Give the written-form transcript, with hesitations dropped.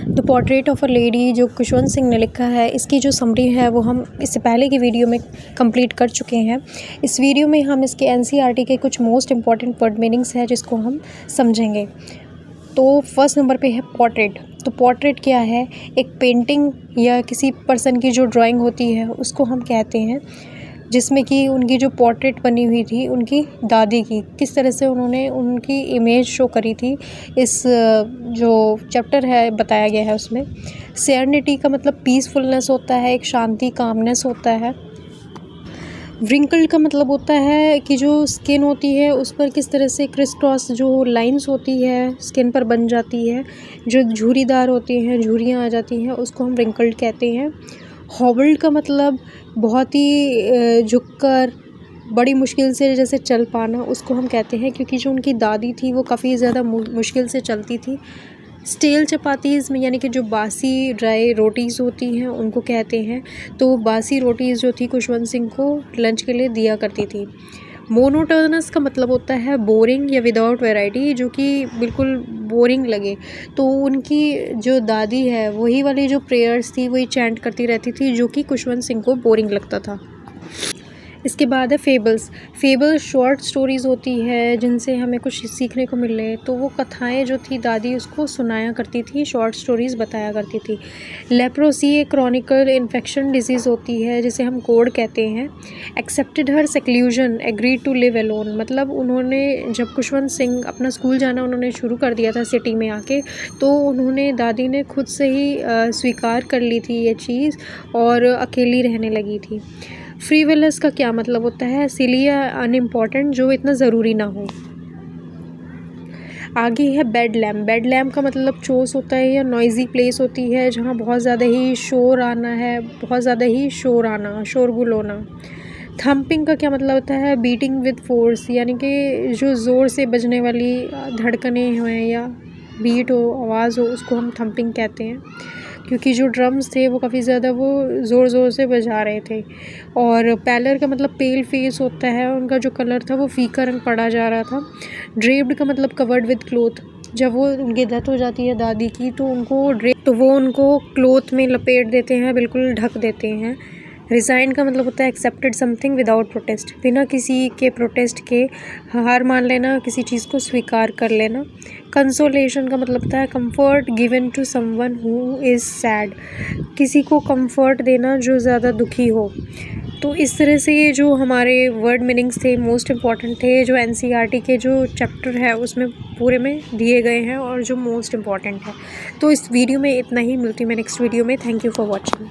The portrait of a lady जो खुशवंत सिंह ने लिखा है, इसकी जो समरी है वो हम इससे पहले की वीडियो में कंप्लीट कर चुके हैं। इस वीडियो में हम इसके एनसीईआरटी के कुछ मोस्ट इंपॉर्टेंट वर्ड मीनिंग्स हैं जिसको हम समझेंगे। तो फर्स्ट नंबर पे है पोर्ट्रेट। तो पोर्ट्रेट क्या है? एक पेंटिंग या किसी पर्सन की जो ड्राइंग होती है उसको हम कहते हैं, जिसमें कि उनकी जो पोर्ट्रेट बनी हुई थी उनकी दादी की, किस तरह से उन्होंने उनकी इमेज शो करी थी, इस जो चैप्टर है बताया गया है उसमें। सेरेनिटी का मतलब पीसफुलनेस होता है, एक शांति, कामनेस होता है। व्रिंकल्ड का मतलब होता है कि जो स्किन होती है उस पर किस तरह से क्रिस क्रॉस जो लाइंस होती है स्किन पर बन जाती है, जो झुर्रीदार होती हैं, झुर्रियाँ आ जाती हैं, उसको हम व्रिंकल्ड कहते हैं। हॉबल्ड का मतलब बहुत ही झुककर बड़ी मुश्किल से जैसे चल पाना, उसको हम कहते हैं, क्योंकि जो उनकी दादी थी वो काफ़ी ज़्यादा मुश्किल से चलती थी। स्टेल चपातीज़ में यानी कि जो बासी ड्राई रोटीज़ होती हैं उनको कहते हैं। तो बासी रोटीज़ जो थी खुशवंत सिंह को लंच के लिए दिया करती थी। मोनोटोनस का मतलब होता है बोरिंग या विदाउट वैरायटी, जो कि बिल्कुल बोरिंग लगे। तो उनकी जो दादी है वही वाली जो प्रेयर्स थी वही चैंट करती रहती थी, जो कि खुशवंत सिंह को बोरिंग लगता था। इसके बाद है फेबल्स। फेबल्स शॉर्ट स्टोरीज़ होती है जिनसे हमें कुछ सीखने को मिले। तो वो कथाएं जो थी दादी उसको सुनाया करती थी, शॉर्ट स्टोरीज़ बताया करती थी। लेप्रोसी एक क्रॉनिकल इन्फेक्शन डिजीज़ होती है जिसे हम कोड कहते हैं। Accepted her seclusion, agreed to live alone, मतलब उन्होंने जब खुशवंत सिंह अपना स्कूल जाना उन्होंने शुरू कर दिया था सिटी में आके, तो उन्होंने दादी ने खुद से ही स्वीकार कर ली थी ये चीज़ और अकेली रहने लगी थी। फ्रीविलस का क्या मतलब होता है? सिली या अनइम्पॉर्टेंट, जो इतना ज़रूरी ना हो। आगे है बेड लैम्प। बेड लैम्प का मतलब चोस होता है या नॉइज़ी प्लेस होती है जहाँ बहुत ज़्यादा ही शोर आना है, बहुत ज़्यादा ही शोर आना, शोरगुल होना। थम्पिंग का क्या मतलब होता है? बीटिंग विद फोर्स, यानी कि जो ज़ोर से बजने वाली धड़कनें हों या बीट हो, आवाज़ हो, उसको हम थम्पिंग कहते हैं, क्योंकि जो ड्रम्स थे वो काफ़ी ज़्यादा वो ज़ोर ज़ोर से बजा रहे थे। और पैलर का मतलब पेल फेस होता है, उनका जो कलर था वो फीका रंग पड़ा जा रहा था। ड्रेप्ड का मतलब कवर्ड विद क्लोथ, जब वो उनकी डेथ हो जाती है दादी की तो वो उनको क्लोथ में लपेट देते हैं, बिल्कुल ढक देते हैं। रिज़ाइन का मतलब होता है एक्सेप्टेड समथिंग विदाउट प्रोटेस्ट, बिना किसी के प्रोटेस्ट के हार मान लेना, किसी चीज़ को स्वीकार कर लेना। कंसोलेशन का मतलब होता है comfort given to someone who is sad, किसी को कंफर्ट देना जो ज़्यादा दुखी हो। तो इस तरह से ये जो हमारे वर्ड मीनिंग्स थे मोस्ट इम्पॉर्टेंट थे, जो एनसीईआरटी के जो चैप्टर है उसमें पूरे में दिए गए हैं और जो मोस्ट इम्पॉर्टेंट है। तो इस वीडियो में इतना ही, मिलती हूँ मैं नेक्स्ट वीडियो में। Thank you for watching.